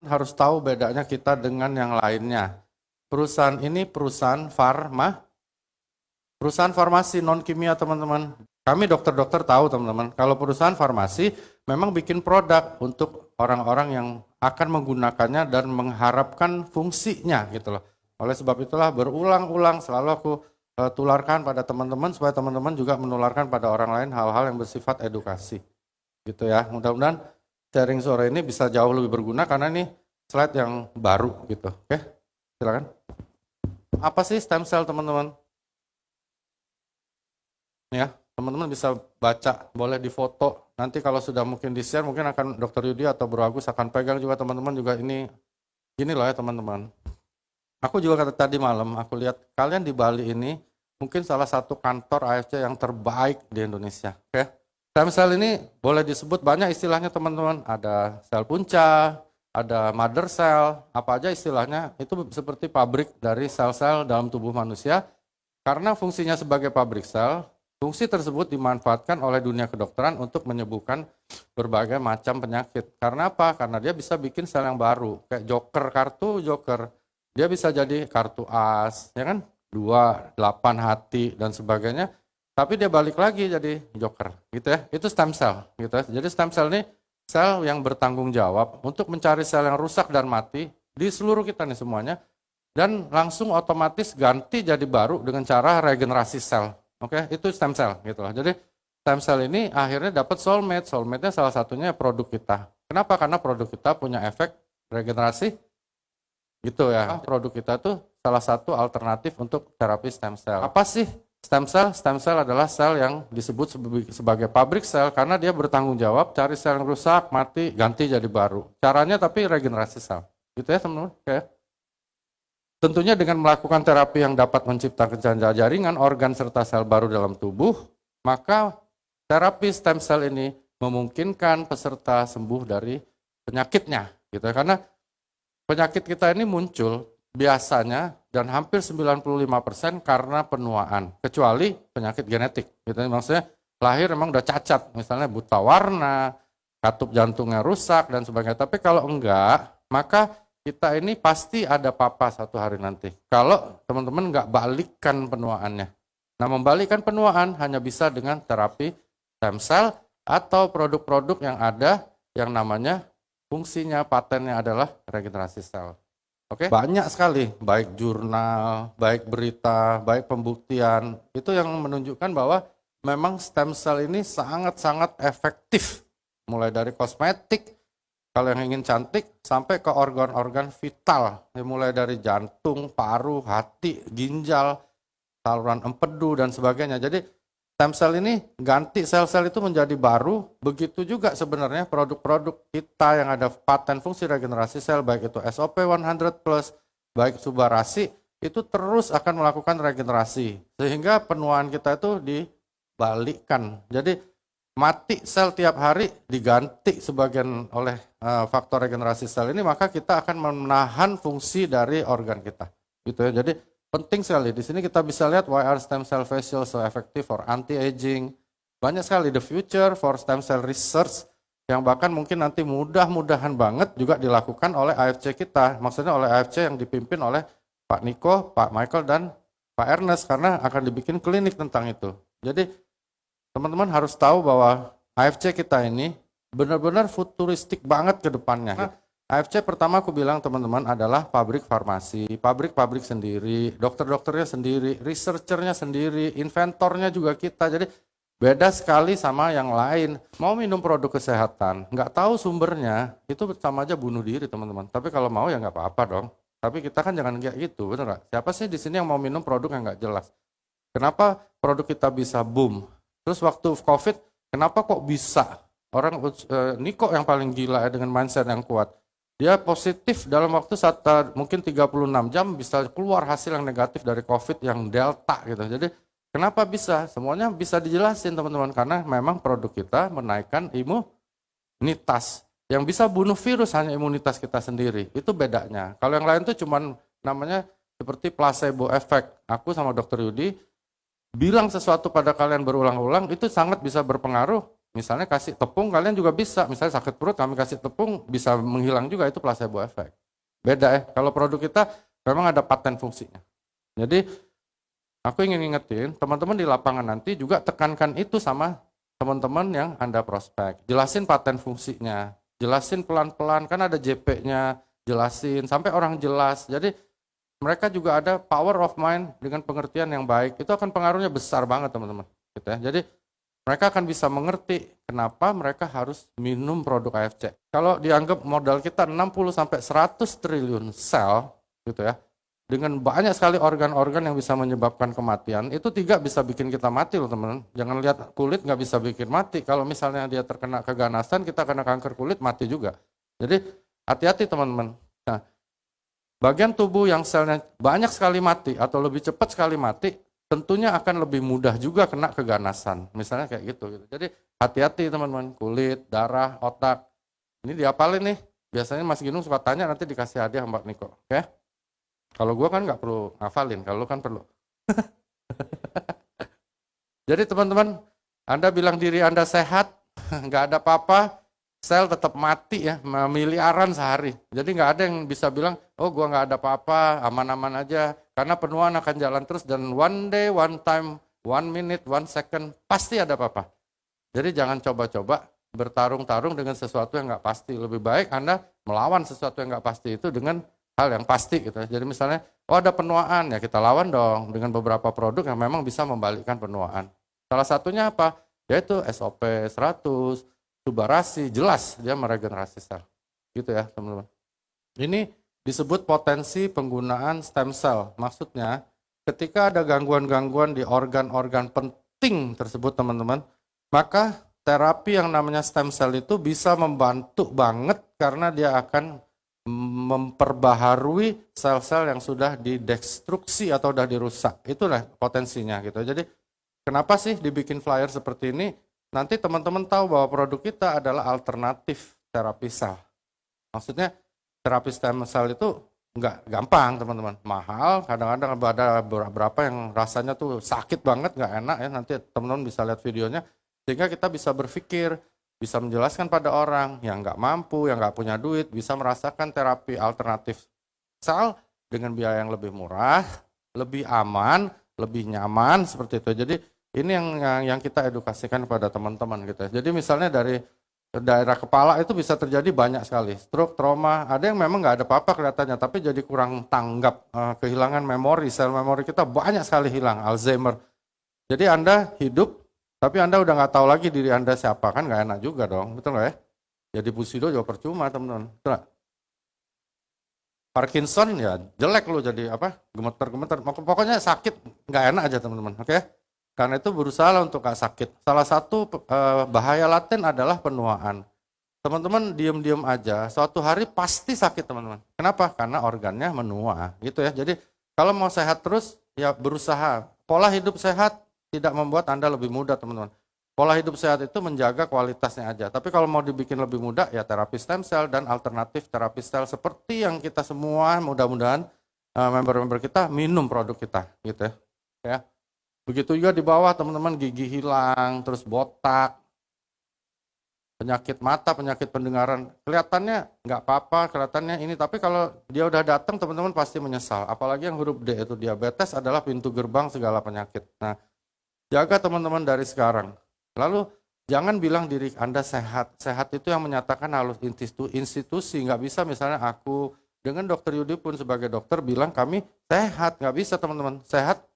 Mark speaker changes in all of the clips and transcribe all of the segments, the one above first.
Speaker 1: harus tahu bedanya kita dengan yang lainnya. Perusahaan ini perusahaan farmasi non kimia teman-teman. Kami dokter-dokter tahu teman-teman, kalau perusahaan farmasi memang bikin produk untuk orang-orang yang akan menggunakannya dan mengharapkan fungsinya gitu loh. Oleh sebab itulah berulang-ulang selalu aku tularkan pada teman-teman supaya teman-teman juga menularkan pada orang lain hal-hal yang bersifat edukasi. Gitu ya. Mudah-mudahan sharing sore ini bisa jauh lebih berguna karena ini slide yang baru gitu. Oke, silakan. Apa sih stem cell teman-teman? Ya, teman-teman bisa baca, boleh difoto. Nanti kalau sudah mungkin di-share, mungkin akan Dr. Yudi atau Bro Agus akan pegang juga teman-teman juga ini. Gini loh ya teman-teman. Aku juga kata tadi malam, aku lihat kalian di Bali ini mungkin salah satu kantor AFC yang terbaik di Indonesia. Oke. Stem cell ini boleh disebut banyak istilahnya teman-teman. Ada sel punca, ada mother cell, apa aja istilahnya. Itu seperti pabrik dari sel-sel dalam tubuh manusia. Karena fungsinya sebagai pabrik sel, fungsi tersebut dimanfaatkan oleh dunia kedokteran untuk menyembuhkan berbagai macam penyakit. Karena apa? Karena dia bisa bikin sel yang baru. Kayak joker, kartu joker. Dia bisa jadi kartu as, ya kan? 2, 8 hati, dan sebagainya. Tapi dia balik lagi jadi joker, gitu ya. Itu stem cell, gitu ya. Jadi stem cell ini sel yang bertanggung jawab untuk mencari sel yang rusak dan mati di seluruh kita nih semuanya. Dan langsung otomatis ganti jadi baru dengan cara regenerasi sel. Oke, itu stem cell gitu loh. Jadi stem cell ini akhirnya dapat soulmate. Soulmate-nya salah satunya produk kita. Kenapa? Karena produk kita punya efek regenerasi. Gitu ya. Produk kita tuh salah satu alternatif untuk terapi stem cell. Apa sih stem cell? Stem cell adalah sel yang disebut sebagai pabrik sel karena dia bertanggung jawab cari sel yang rusak, mati, ganti jadi baru. Caranya tapi regenerasi sel. Gitu ya teman-teman. Oke. Tentunya dengan melakukan terapi yang dapat menciptakan jaringan organ serta sel baru dalam tubuh, maka terapi stem cell ini memungkinkan peserta sembuh dari penyakitnya. Gitu. Karena penyakit kita ini muncul biasanya dan hampir 95% karena penuaan, kecuali penyakit genetik. Gitu. Maksudnya lahir memang udah cacat, misalnya buta warna, katup jantungnya rusak dan sebagainya. Tapi kalau enggak, maka kita ini pasti ada papa satu hari nanti. Kalau teman-teman nggak balikkan penuaannya. Nah, membalikkan penuaan hanya bisa dengan terapi stem cell atau produk-produk yang ada yang namanya fungsinya, patennya adalah regenerasi sel. Oke? Banyak sekali, baik jurnal, baik berita, baik pembuktian, itu yang menunjukkan bahwa memang stem cell ini sangat-sangat efektif. Mulai dari kosmetik, kalau yang ingin cantik, sampai ke organ-organ vital, mulai dari jantung, paru, hati, ginjal, saluran empedu, dan sebagainya. Jadi stem cell ini ganti sel-sel itu menjadi baru, begitu juga sebenarnya produk-produk kita yang ada paten fungsi regenerasi sel, baik itu SOP 100+, baik Subarasi, itu terus akan melakukan regenerasi. Sehingga penuaan kita itu dibalikkan. Jadi mati sel tiap hari diganti sebagian oleh faktor regenerasi sel ini, maka kita akan menahan fungsi dari organ kita. Gitu ya. Jadi penting sekali. Di sini kita bisa lihat why are stem cell facial so effective for anti-aging. Banyak sekali the future for stem cell research yang bahkan mungkin nanti mudah-mudahan banget juga dilakukan oleh AFC kita. Maksudnya oleh AFC yang dipimpin oleh Pak Niko, Pak Michael, dan Pak Ernest karena akan dibikin klinik tentang itu. Jadi teman-teman harus tahu bahwa AFC kita ini benar-benar futuristik banget ke depannya. Nah, AFC pertama aku bilang teman-teman adalah pabrik farmasi, pabrik-pabrik sendiri, dokter-dokternya sendiri, researchernya sendiri, inventornya juga kita. Jadi beda sekali sama yang lain. Mau minum produk kesehatan, nggak tahu sumbernya, itu sama aja bunuh diri teman-teman. Tapi kalau mau ya nggak apa-apa dong. Tapi kita kan jangan kayak gitu, bener nggak? Siapa sih di sini yang mau minum produk yang nggak jelas? Kenapa produk kita bisa boom? Terus waktu COVID, kenapa kok bisa? Orang Niko yang paling gila ya dengan mindset yang kuat. Dia positif dalam waktu mungkin 36 jam bisa keluar hasil yang negatif dari COVID yang Delta gitu. Jadi kenapa bisa? Semuanya bisa dijelasin teman-teman. Karena memang produk kita menaikkan imunitas. Yang bisa bunuh virus hanya imunitas kita sendiri. Itu bedanya. Kalau yang lain tuh cuman namanya seperti placebo effect. Aku sama Dr. Yudi bilang sesuatu pada kalian berulang-ulang itu sangat bisa berpengaruh Misalnya kasih tepung kalian juga bisa, misalnya sakit perut kami kasih tepung bisa menghilang juga, itu placebo effect. Beda ya, kalau produk kita memang ada paten fungsinya. Jadi aku ingin ingetin teman-teman di lapangan nanti juga tekankan itu sama teman-teman yang Anda prospek. Jelasin paten fungsinya, jelasin pelan-pelan, kan ada JP-nya, jelasin sampai orang jelas. Jadi mereka juga ada power of mind dengan pengertian yang baik. Itu akan pengaruhnya besar banget teman-teman. Gitu ya. Jadi mereka akan bisa mengerti kenapa mereka harus minum produk AFC. Kalau dianggap modal kita 60 sampai 100 triliun sel gitu ya. Dengan banyak sekali organ-organ yang bisa menyebabkan kematian, itu 3 bisa bikin kita mati loh teman-teman. Jangan lihat kulit nggak bisa bikin mati. Kalau misalnya dia terkena keganasan, kita kena kanker kulit mati juga. Jadi hati-hati teman-teman. Nah, bagian tubuh yang selnya banyak sekali mati atau lebih cepat sekali mati, tentunya akan lebih mudah juga kena keganasan. Misalnya kayak gitu. Jadi hati-hati teman-teman, kulit, darah, otak. Ini diapalin nih. Biasanya Mas Ginung suka tanya, nanti dikasih hadiah Mbak Niko. Oke? Kalau gua kan nggak perlu ngafalin, kalau lu kan perlu. Jadi teman-teman, Anda bilang diri Anda sehat, nggak ada apa-apa, sel tetap mati ya, miliaran sehari. Jadi nggak ada yang bisa bilang, oh gua nggak ada apa-apa, aman-aman aja. Karena penuaan akan jalan terus dan one day, one time, 1 minute, 1 second, pasti ada apa-apa. Jadi jangan coba-coba bertarung-tarung dengan sesuatu yang nggak pasti. Lebih baik Anda melawan sesuatu yang nggak pasti itu dengan hal yang pasti gitu. Jadi misalnya, oh ada penuaan, ya kita lawan dong dengan beberapa produk yang memang bisa membalikkan penuaan. Salah satunya apa? Yaitu SOP 100, tubarasi, jelas dia meregenerasi sel. Gitu ya teman-teman. Ini disebut potensi penggunaan stem cell. Maksudnya ketika ada gangguan-gangguan di organ-organ penting tersebut teman-teman, maka terapi yang namanya stem cell itu bisa membantu banget karena dia akan memperbaharui sel-sel yang sudah didestruksi atau sudah dirusak. Itulah potensinya gitu. Jadi kenapa sih dibikin flyer seperti ini? Nanti teman-teman tahu bahwa produk kita adalah alternatif terapi sel. Maksudnya terapi stem cell itu nggak gampang teman-teman, mahal, kadang-kadang ada beberapa yang rasanya tuh sakit banget, nggak enak ya, nanti teman-teman bisa lihat videonya, sehingga kita bisa berpikir, bisa menjelaskan pada orang yang nggak mampu, yang nggak punya duit, bisa merasakan terapi alternatif sel dengan biaya yang lebih murah, lebih aman, lebih nyaman, seperti itu. Jadi ini yang kita edukasikan pada teman-teman gitu. Jadi misalnya dari daerah kepala itu bisa terjadi banyak sekali, stroke, trauma, ada yang memang nggak ada apa-apa kelihatannya, tapi jadi kurang tanggap, kehilangan memori, sel memori kita banyak sekali hilang, Alzheimer. Jadi Anda hidup, tapi Anda udah nggak tahu lagi diri Anda siapa, kan nggak enak juga dong, betul nggak ya? Jadi Busido juga percuma teman-teman. Parkinson ya jelek loh, jadi apa? Gemeter-gemeter, pokoknya sakit, nggak enak aja teman-teman, oke? Karena itu berusaha untuk gak sakit. Salah satu bahaya laten adalah penuaan. Teman-teman diam-diam aja, suatu hari pasti sakit teman-teman. Kenapa? Karena organnya menua, gitu ya. Jadi kalau mau sehat terus, ya berusaha. Pola hidup sehat tidak membuat Anda lebih muda teman-teman. Pola hidup sehat itu menjaga kualitasnya aja. Tapi kalau mau dibikin lebih muda, ya terapi stem cell dan alternatif terapi sel seperti yang kita semua mudah-mudahan member-member kita minum produk kita, gitu ya. Ya. Begitu juga di bawah teman-teman, gigi hilang, terus botak, penyakit mata, penyakit pendengaran, kelihatannya nggak apa-apa, kelihatannya ini, tapi kalau dia udah datang teman-teman pasti menyesal. Apalagi yang huruf D itu diabetes adalah pintu gerbang segala penyakit. Nah, jaga teman-teman dari sekarang. Lalu jangan bilang diri Anda sehat. Sehat itu yang menyatakan harus institusi, nggak bisa misalnya aku dengan dokter Yudi pun sebagai dokter bilang kami sehat, nggak bisa teman-teman. Sehat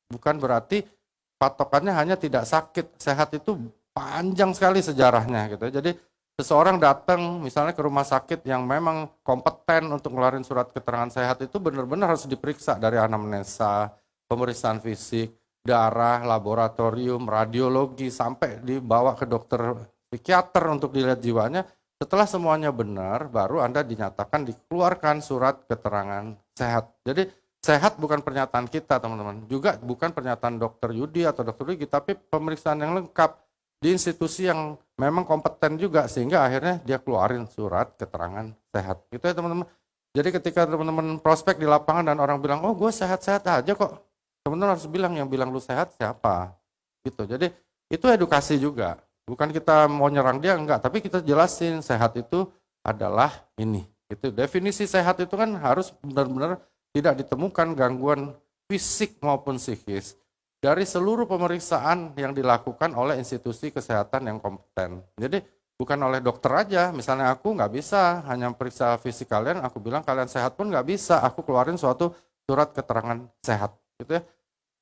Speaker 1: bukan berarti patokannya hanya tidak sakit. Sehat itu panjang sekali sejarahnya gitu. Jadi seseorang datang misalnya ke rumah sakit yang memang kompeten untuk ngeluarin surat keterangan sehat itu benar-benar harus diperiksa dari anamnesa, pemeriksaan fisik, darah, laboratorium, radiologi, sampai dibawa ke dokter psikiater untuk dilihat jiwanya. Setelah semuanya benar, baru Anda dinyatakan dikeluarkan surat keterangan sehat. Jadi sehat bukan pernyataan kita teman-teman, juga bukan pernyataan dokter Yudi atau dokter Wigi, tapi pemeriksaan yang lengkap di institusi yang memang kompeten juga, sehingga akhirnya dia keluarin surat keterangan sehat. Gitu ya teman-teman. Jadi ketika teman-teman prospek di lapangan dan orang bilang, oh gue sehat-sehat aja kok, teman-teman harus bilang yang bilang lu sehat siapa? Gitu. Jadi itu edukasi juga. Bukan kita mau nyerang dia, enggak. Tapi kita jelasin sehat itu adalah ini. Itu definisi sehat itu kan harus benar-benar tidak ditemukan gangguan fisik maupun psikis dari seluruh pemeriksaan yang dilakukan oleh institusi kesehatan yang kompeten. Jadi bukan oleh dokter aja, misalnya aku nggak bisa hanya periksa fisik kalian, aku bilang kalian sehat pun nggak bisa, aku keluarin suatu surat keterangan sehat, gitu ya.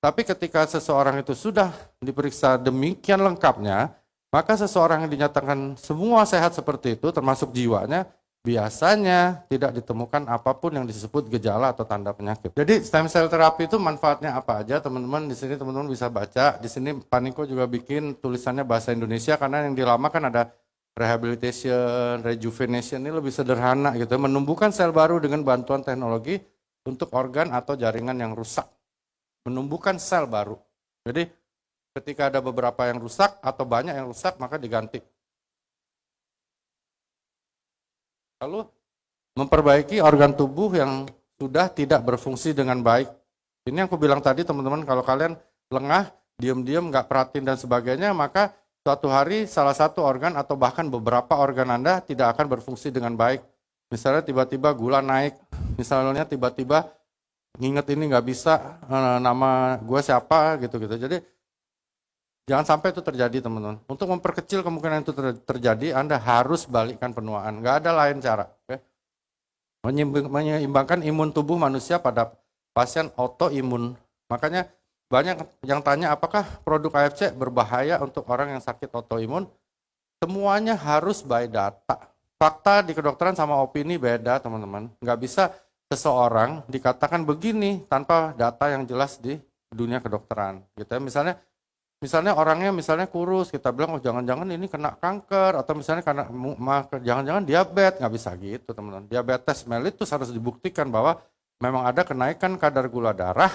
Speaker 1: Tapi ketika seseorang itu sudah diperiksa demikian lengkapnya, maka seseorang yang dinyatakan semua sehat seperti itu, termasuk jiwanya, biasanya tidak ditemukan apapun yang disebut gejala atau tanda penyakit. Jadi stem cell terapi itu manfaatnya apa aja, teman-teman? Di sini teman-teman bisa baca. Di sini Pak Niko juga bikin tulisannya bahasa Indonesia karena yang dilama kan ada rehabilitation, rejuvenation, ini lebih sederhana gitu, menumbuhkan sel baru dengan bantuan teknologi untuk organ atau jaringan yang rusak. Menumbuhkan sel baru. Jadi ketika ada beberapa yang rusak atau banyak yang rusak maka diganti. Lalu memperbaiki organ tubuh yang sudah tidak berfungsi dengan baik. Ini yang aku bilang tadi teman-teman, kalau kalian lengah, diam-diam, nggak perhatiin dan sebagainya, maka suatu hari salah satu organ atau bahkan beberapa organ Anda tidak akan berfungsi dengan baik. Misalnya tiba-tiba gula naik, misalnya tiba-tiba nginget ini nggak bisa, nama gue siapa gitu-gitu. Jadi jangan sampai itu terjadi teman-teman. Untuk memperkecil kemungkinan itu terjadi, Anda harus balikkan penuaan. Nggak ada lain cara. Okay? Menyeimbangkan imun tubuh manusia pada pasien autoimun. Makanya banyak yang tanya apakah produk AFC berbahaya untuk orang yang sakit autoimun. Semuanya harus by data. Fakta di kedokteran sama opini beda teman-teman. Nggak bisa seseorang dikatakan begini tanpa data yang jelas di dunia kedokteran. Gitu ya. Misalnya orangnya misalnya kurus, kita bilang oh jangan-jangan ini kena kanker atau misalnya karena jangan-jangan diabetes, nggak bisa gitu teman-teman. Diabetes mellitus harus dibuktikan bahwa memang ada kenaikan kadar gula darah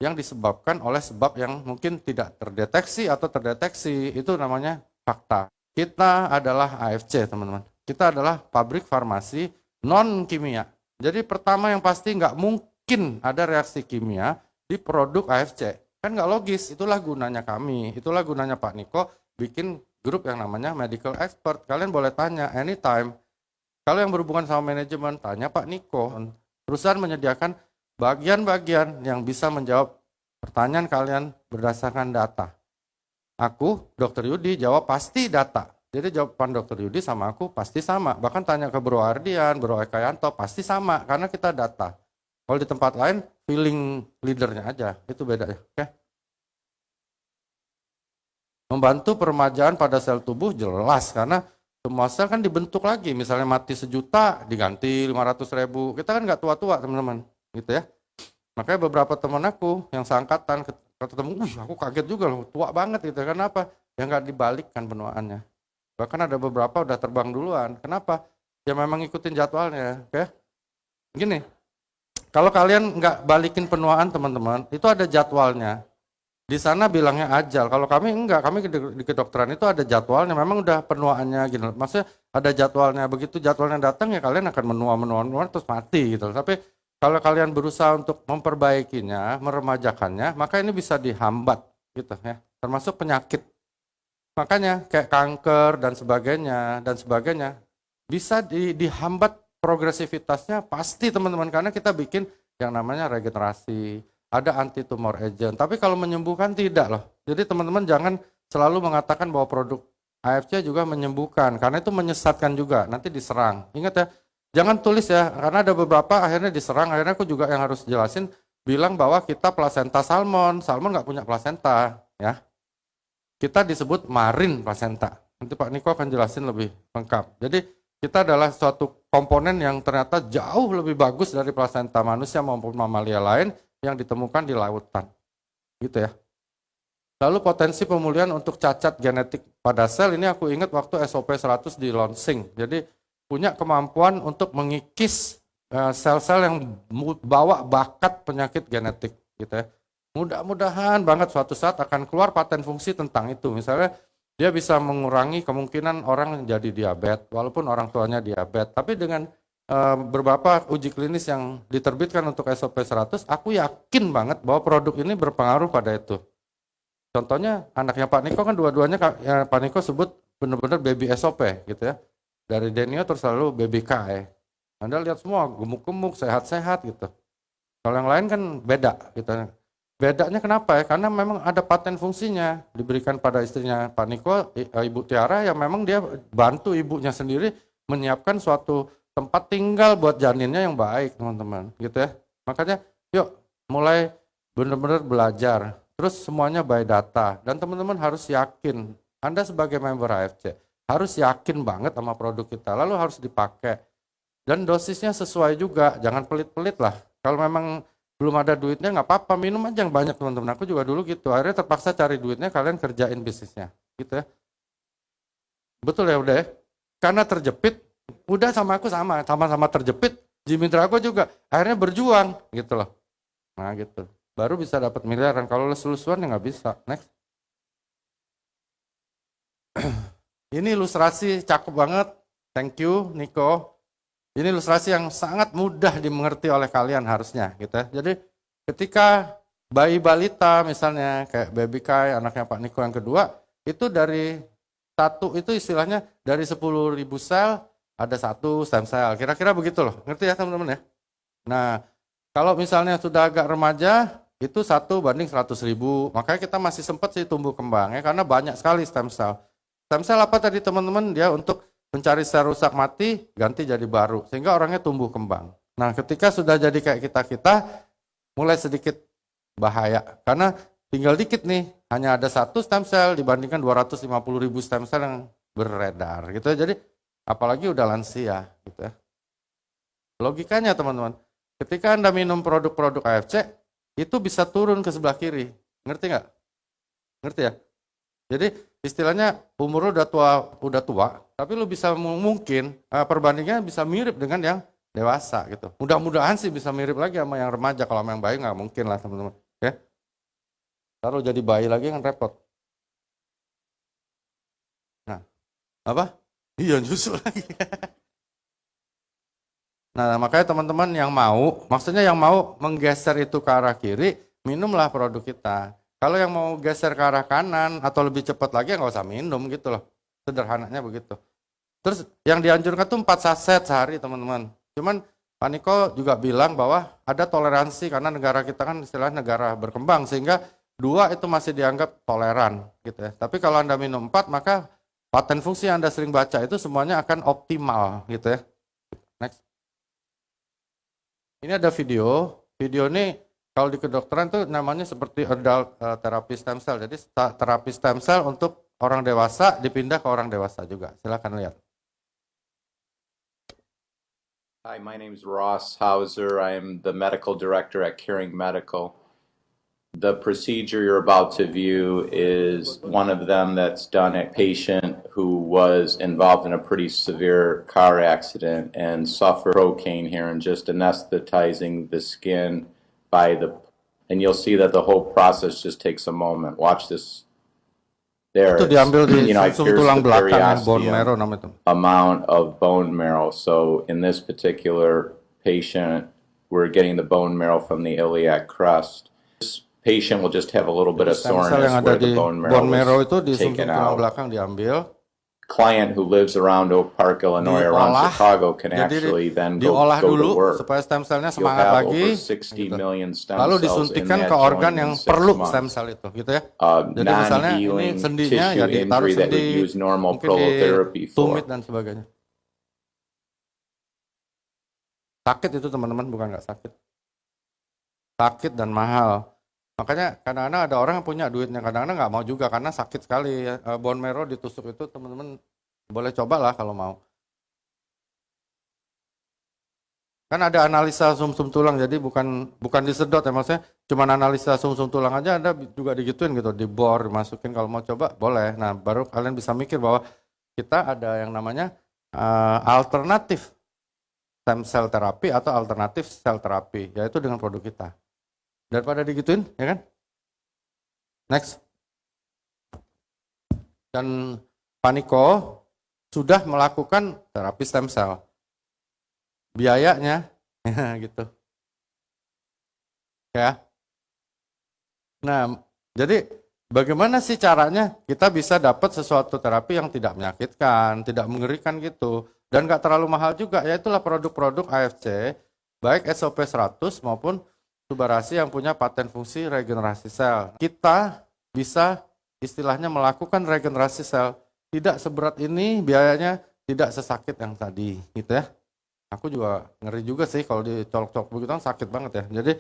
Speaker 1: yang disebabkan oleh sebab yang mungkin tidak terdeteksi atau terdeteksi, itu namanya fakta. Kita adalah AFC teman-teman. Kita adalah pabrik farmasi non kimia. Jadi pertama yang pasti nggak mungkin ada reaksi kimia di produk AFC. Kan nggak logis, itulah gunanya kami, itulah gunanya Pak Niko bikin grup yang namanya Medical Expert. Kalian boleh tanya anytime. Kalau yang berhubungan sama manajemen, tanya Pak Niko. Perusahaan menyediakan bagian-bagian yang bisa menjawab pertanyaan kalian berdasarkan data. Aku, Dr. Yudi, jawab pasti data. Jadi jawaban Dr. Yudi sama aku pasti sama. Bahkan tanya ke Bro Ardian, Bro Ekayanto, pasti sama karena kita data. Kalau di tempat lain, feeling leadernya aja, itu beda ya. Oke. Membantu peremajaan pada sel tubuh jelas, karena semua sel kan dibentuk lagi, misalnya mati 1 juta, diganti 500.000, kita kan nggak tua-tua teman-teman, gitu ya. Makanya beberapa teman aku yang seangkatan, ketemu, aku kaget juga loh, tua banget gitu, kenapa? Ya nggak dibalikkan penuaannya. Bahkan ada beberapa udah terbang duluan, kenapa? Ya memang ikutin jadwalnya, oke. Gini, kalau kalian nggak balikin penuaan teman-teman, itu ada jadwalnya. Di sana bilangnya ajal, kalau kami enggak, kami di kedokteran itu ada jadwalnya, memang udah penuaannya gitu. Maksudnya ada jadwalnya, begitu jadwalnya datang ya kalian akan menua terus mati gitu. Tapi kalau kalian berusaha untuk memperbaikinya, meremajakannya, maka ini bisa dihambat gitu ya, termasuk penyakit. Makanya kayak kanker dan sebagainya bisa dihambat progresivitasnya pasti teman-teman, karena kita bikin yang namanya regenerasi, ada anti tumor agent. Tapi kalau menyembuhkan tidak loh. Jadi teman-teman jangan selalu mengatakan bahwa produk AFC juga menyembuhkan, karena itu menyesatkan juga, nanti diserang. Ingat ya, jangan tulis ya, karena ada beberapa akhirnya diserang, akhirnya aku juga yang harus jelasin, bilang bahwa kita plasenta salmon nggak punya plasenta ya. Kita disebut marine plasenta. Nanti Pak Niko akan jelasin lebih lengkap. Jadi kita adalah suatu komponen yang ternyata jauh lebih bagus dari plasenta manusia maupun mamalia lain yang ditemukan di lautan. Gitu ya. Lalu potensi pemulihan untuk cacat genetik pada sel, ini aku ingat waktu SOP 100 di launching. Jadi punya kemampuan untuk mengikis sel-sel yang bawa bakat penyakit genetik. Gitu ya. Mudah-mudahan banget suatu saat akan keluar paten fungsi tentang itu. Misalnya dia bisa mengurangi kemungkinan orang jadi diabetes, walaupun orang tuanya diabetes. Tapi dengan beberapa uji klinis yang diterbitkan untuk SOP 100, aku yakin banget bahwa produk ini berpengaruh pada itu. Contohnya anaknya Pak Niko kan dua-duanya ya, Pak Niko sebut benar-benar baby SOP gitu ya. Dari Denio terus lalu baby Kai. Anda lihat semua gemuk-gemuk, sehat-sehat gitu. Kalau yang lain kan beda gitu. Bedanya kenapa ya? Karena memang ada paten fungsinya diberikan pada istrinya Pak Niko, Ibu Tiara, yang memang dia bantu ibunya sendiri menyiapkan suatu tempat tinggal buat janinnya yang baik, teman-teman, gitu ya. Makanya yuk mulai benar-benar belajar. Terus semuanya by data, dan teman-teman harus yakin, Anda sebagai member AFC harus yakin banget sama produk kita, lalu harus dipakai. Dan dosisnya sesuai juga, jangan pelit-pelit lah. Kalau memang belum ada duitnya nggak apa-apa, minum aja yang banyak, teman-teman. Aku juga dulu gitu, akhirnya terpaksa cari duitnya, kalian kerjain bisnisnya, gitu ya. Betul ya, udah ya. Karena terjepit, udah sama aku sama-sama terjepit, Jimmy Drago juga akhirnya berjuang, gitu loh. Nah gitu. Baru bisa dapat miliaran. Kalau lulus-lulusan ya nggak bisa. Next. Ini ilustrasi cakep banget. Thank you, Niko. Ini ilustrasi yang sangat mudah dimengerti oleh kalian harusnya, gitu ya. Jadi ketika bayi balita misalnya kayak baby Kai, anaknya Pak Niko yang kedua, itu dari satu itu istilahnya dari 10.000 sel ada satu stem cell. Kira-kira begitu loh. Ngerti ya teman-teman ya? Nah, kalau misalnya sudah agak remaja, itu 1:100.000. Makanya kita masih sempat sih tumbuh kembang ya, karena banyak sekali stem cell. Stem cell apa tadi teman-teman? Dia untuk mencari sel rusak mati, ganti jadi baru. Sehingga orangnya tumbuh kembang. Nah ketika sudah jadi kayak kita-kita, mulai sedikit bahaya. Karena tinggal dikit nih, hanya ada satu stem cell dibandingkan 250.000 stem cell yang beredar. Gitu ya. Jadi apalagi udah lansia. Gitu ya. Logikanya teman-teman, ketika Anda minum produk-produk AFC, itu bisa turun ke sebelah kiri. Ngerti nggak? Ngerti ya? Jadi istilahnya umur udah tua, tapi lu bisa mungkin perbandingannya bisa mirip dengan yang dewasa gitu. Mudah-mudahan sih bisa mirip lagi sama yang remaja. Kalau sama yang bayi nggak mungkin lah teman-teman. Oke? Taruh jadi bayi lagi kan repot. Nah, apa? Iya nyusul lagi. Nah, makanya teman-teman yang mau, maksudnya yang mau menggeser itu ke arah kiri, minumlah produk kita. Kalau yang mau geser ke arah kanan atau lebih cepat lagi, nggak usah minum gitu loh. Sederhananya begitu. Terus yang dianjurkan tuh 4 saset sehari teman-teman. Cuman Pak Niko juga bilang bahwa ada toleransi karena negara kita kan istilahnya negara berkembang, sehingga 2 itu masih dianggap toleran gitu ya. Tapi kalau Anda minum 4, maka paten fungsi yang Anda sering baca itu semuanya akan optimal gitu ya. Next. Ini ada video. Video ini kalau di kedokteran tuh namanya seperti adult therapy stem cell. Jadi terapi stem cell untuk orang dewasa dipindah ke orang dewasa juga. Silakan lihat.
Speaker 2: Hi, my name is Ross Hauser. I am the medical director at Caring Medical. The procedure you're about to view is one of them that's done a patient who was involved in a pretty severe car accident and suffered cocaine here and just anesthetizing the skin and you'll see that the whole process just takes a moment. Watch this. There,
Speaker 1: Itu diambil di
Speaker 2: I
Speaker 1: sumsum
Speaker 2: pierced
Speaker 1: tulang
Speaker 2: the
Speaker 1: belakang, bone marrow
Speaker 2: periosteum
Speaker 1: namanya itu.
Speaker 2: amount of bone marrow. So in this particular patient, we're getting the bone marrow from the iliac crest. This patient will just have a little bit of
Speaker 1: Stem cell yang
Speaker 2: soreness
Speaker 1: ada
Speaker 2: where
Speaker 1: di
Speaker 2: the bone
Speaker 1: bone marrow
Speaker 2: marrow
Speaker 1: itu di
Speaker 2: was
Speaker 1: sumsum
Speaker 2: taken
Speaker 1: tulang
Speaker 2: out.
Speaker 1: belakang diambil,
Speaker 2: Client who lives around Oak Park, Illinois, around
Speaker 1: diolah,
Speaker 2: Chicago can
Speaker 1: jadi
Speaker 2: actually then
Speaker 1: diolah
Speaker 2: go to
Speaker 1: dulu
Speaker 2: work.
Speaker 1: supaya stem cellnya
Speaker 2: You'll
Speaker 1: semangat
Speaker 2: have
Speaker 1: lagi,
Speaker 2: over 60
Speaker 1: gitu.
Speaker 2: million stem
Speaker 1: Lalu
Speaker 2: cells in
Speaker 1: disuntikkan
Speaker 2: that
Speaker 1: ke organ
Speaker 2: joint
Speaker 1: yang
Speaker 2: in 6
Speaker 1: perlu stem
Speaker 2: months.
Speaker 1: cell itu, gitu ya. Jadi misalnya ini
Speaker 2: Non-healing
Speaker 1: sendinya ya
Speaker 2: tissue
Speaker 1: ditaruh
Speaker 2: injury that
Speaker 1: sendi,
Speaker 2: would use normal
Speaker 1: mungkin di
Speaker 2: prolotherapy
Speaker 1: tumit
Speaker 2: for.
Speaker 1: dan sebagainya. Sakit itu teman-teman, bukan nggak sakit. Sakit dan mahal. Makanya kadang-kadang ada orang yang punya duitnya, kadang-kadang nggak mau juga karena sakit sekali. Bone marrow ditusuk itu teman-teman boleh coba lah kalau mau. Kan ada analisa sumsum tulang, jadi bukan disedot ya, maksudnya cuma analisa sumsum tulang aja Anda juga digituin gitu, dibor, dimasukin, kalau mau coba boleh. Nah baru kalian bisa mikir bahwa kita ada yang namanya alternatif stem cell terapi atau alternatif sel terapi, yaitu dengan produk kita. Daripada digituin, ya kan? Next. Dan Pak Niko sudah melakukan terapi stem cell. Biayanya, gitu. Ya. Nah, jadi Bagaimana sih caranya kita bisa dapat sesuatu terapi yang tidak menyakitkan, tidak mengerikan gitu, dan nggak terlalu mahal juga, yaitulah produk-produk AFC, baik SOP 100 maupun Subarasi yang punya paten fungsi regenerasi sel. Kita bisa istilahnya melakukan regenerasi sel, tidak seberat ini biayanya, tidak sesakit yang tadi, gitu ya. Aku juga ngeri juga sih kalau dicolok-colok begitu kan sakit banget ya. Jadi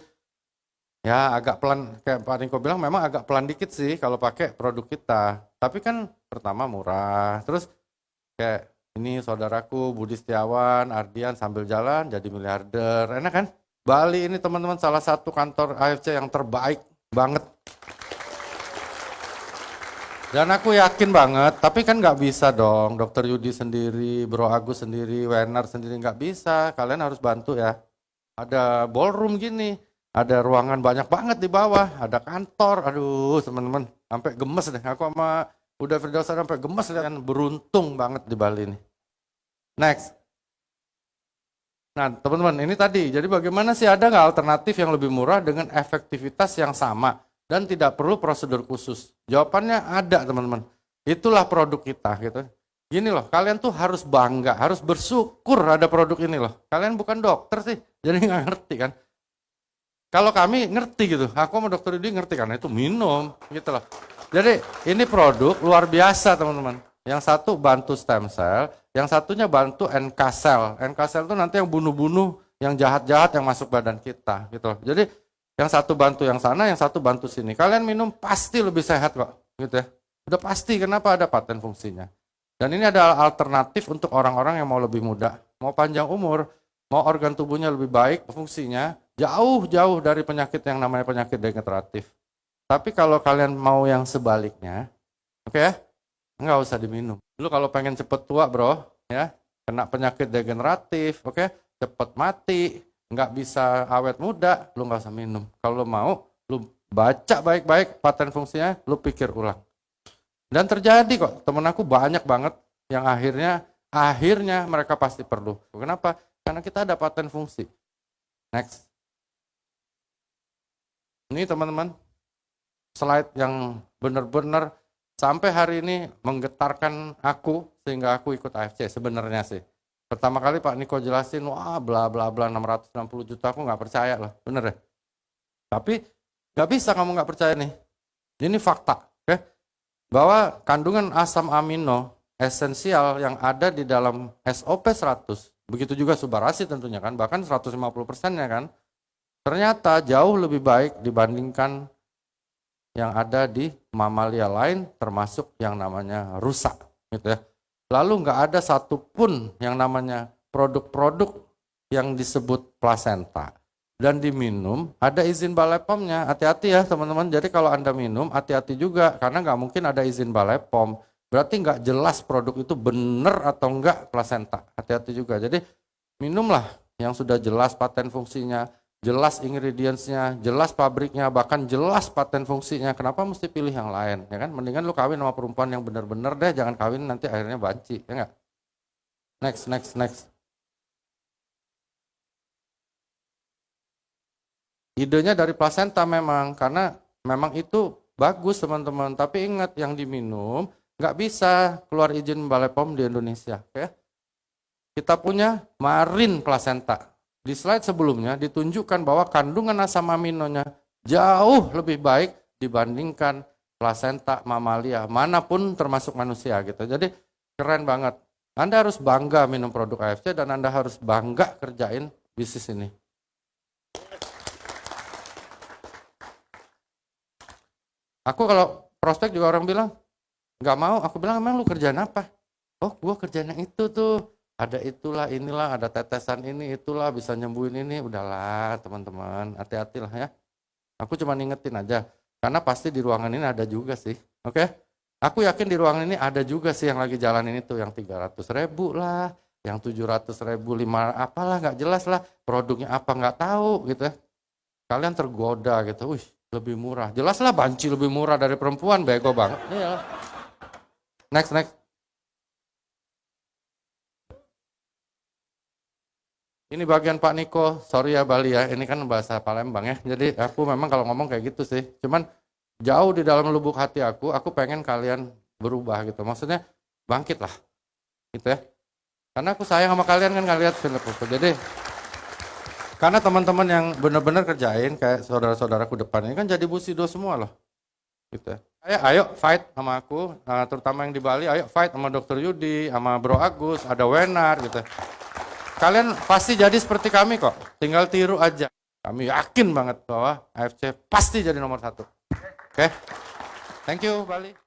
Speaker 1: ya agak pelan, kayak Pak Niko bilang memang agak pelan dikit sih kalau pakai produk kita. Tapi kan pertama murah, terus kayak ini saudaraku Budi Setiawan, Ardian sambil jalan jadi miliarder, enak kan? Bali ini teman-teman salah satu kantor AFC yang terbaik banget. Dan aku yakin banget, tapi kan nggak bisa dong, Dokter Yudi sendiri, Bro Agus sendiri, Wenar sendiri nggak bisa. Kalian harus bantu ya. Ada ballroom gini, ada ruangan banyak banget di bawah, ada kantor. Aduh, teman-teman, sampai gemes deh. Aku sama udah Firdausa sampai gemes kan, beruntung banget di Bali ini. Next. Nah, teman-teman, ini tadi. Jadi bagaimana sih ada nggak alternatif yang lebih murah dengan efektivitas yang sama? Dan tidak perlu prosedur khusus. Jawabannya ada, teman-teman. Itulah produk kita gitu. Gini loh, kalian tuh harus bangga, harus bersyukur ada produk ini loh. Kalian bukan dokter sih, jadi nggak ngerti kan. Kalau kami ngerti gitu, aku sama dokter Yudi ngerti karena itu minum gitu loh. Jadi ini produk luar biasa teman-teman. Yang satu bantu stem cell, yang satunya bantu NK cell. NK cell itu nanti yang bunuh-bunuh, yang jahat-jahat yang masuk badan kita gitu loh. Jadi yang satu bantu yang sana, yang satu bantu sini. Kalian minum pasti lebih sehat kok, gitu ya. Udah pasti, kenapa ada paten fungsinya. Dan ini adalah alternatif untuk orang-orang yang mau lebih muda, mau panjang umur, mau organ tubuhnya lebih baik fungsinya, jauh-jauh dari penyakit yang namanya penyakit degeneratif. Tapi kalau kalian mau yang sebaliknya, oke ya, nggak usah diminum. Lu kalau pengen cepet tua bro, ya, kena penyakit degeneratif, oke, cepet mati, nggak bisa awet muda, lu nggak usah minum. Kalau lu mau, lu baca baik-baik paten fungsinya, lu pikir ulang. Dan terjadi kok, temen aku banyak banget yang akhirnya mereka pasti perlu. Kenapa? Karena kita ada paten fungsi. Next. Ini teman-teman, slide yang benar-benar sampai hari ini menggetarkan aku sehingga aku ikut AFC sebenarnya sih. Pertama kali Pak Niko jelasin, wah bla bla bla 660 juta, aku nggak percaya lah, bener ya. Tapi nggak bisa kamu nggak percaya nih. Ini fakta, oke? Bahwa kandungan asam amino esensial yang ada di dalam SOP 100, begitu juga Subarasi tentunya kan, bahkan 150%-nya kan, ternyata jauh lebih baik dibandingkan yang ada di mamalia lain, termasuk yang namanya rusa, gitu ya. Lalu nggak ada satupun yang namanya produk-produk yang disebut plasenta. Dan diminum, ada izin Balai POM-nya. Hati-hati ya teman-teman, jadi kalau Anda minum, hati-hati juga. Karena nggak mungkin ada izin Balai POM. Berarti nggak jelas produk itu benar atau enggak plasenta. Hati-hati juga. Jadi minumlah yang sudah jelas paten fungsinya, jelas ingredients-nya, jelas pabriknya, bahkan jelas paten fungsinya. Kenapa mesti pilih yang lain? Ya kan? Mendingan lu kawin sama perempuan yang benar-benar deh, jangan kawin nanti akhirnya banci, ya enggak? Next. Idenya dari plasenta memang, karena memang itu bagus teman-teman. Tapi ingat yang diminum nggak bisa keluar izin Balai POM di Indonesia. Ya. Kita punya marine plasenta. Di slide sebelumnya ditunjukkan bahwa kandungan asam aminonya jauh lebih baik dibandingkan plasenta mamalia manapun termasuk manusia gitu. Jadi keren banget. Anda harus bangga minum produk AFC dan Anda harus bangga kerjain bisnis ini. Aku kalau prospek juga orang bilang nggak mau, aku bilang emang lu kerjaan apa? Oh, gua kerjaan yang itu tuh. Ada itulah, inilah, ada tetesan ini, itulah, bisa nyembuhin ini. Udahlah teman-teman, hati-hatilah ya. Aku cuma ngingetin aja, karena pasti di ruangan ini ada juga sih. Oke? Aku yakin di ruangan ini ada juga sih yang lagi jalanin itu, yang 300.000 lah, yang 700.000, 5 apalah, nggak jelas lah. Produknya apa nggak tahu gitu ya. Kalian tergoda gitu, wih lebih murah. Jelaslah banci lebih murah dari perempuan, bego banget. Iya. Next. Ini bagian Pak Niko, sorry ya Bali ya, ini kan bahasa Palembang ya. Jadi aku memang kalau ngomong kayak gitu sih. Cuman jauh di dalam lubuk hati aku pengen kalian berubah gitu. Maksudnya bangkit lah, gitu ya. Karena aku sayang sama kalian kan, kalian lihat film aku. Jadi karena teman-teman yang benar-benar kerjain kayak saudara-saudaraku depan ini kan jadi busido semua loh, gitu ya. Ayo fight sama aku, terutama yang di Bali, ayo fight sama Dr. Yudi, sama Bro Agus, ada Wenar gitu. Kalian pasti jadi seperti kami kok, tinggal tiru aja. Kami yakin banget bahwa AFC pasti jadi nomor 1. Oke? Thank you Bali.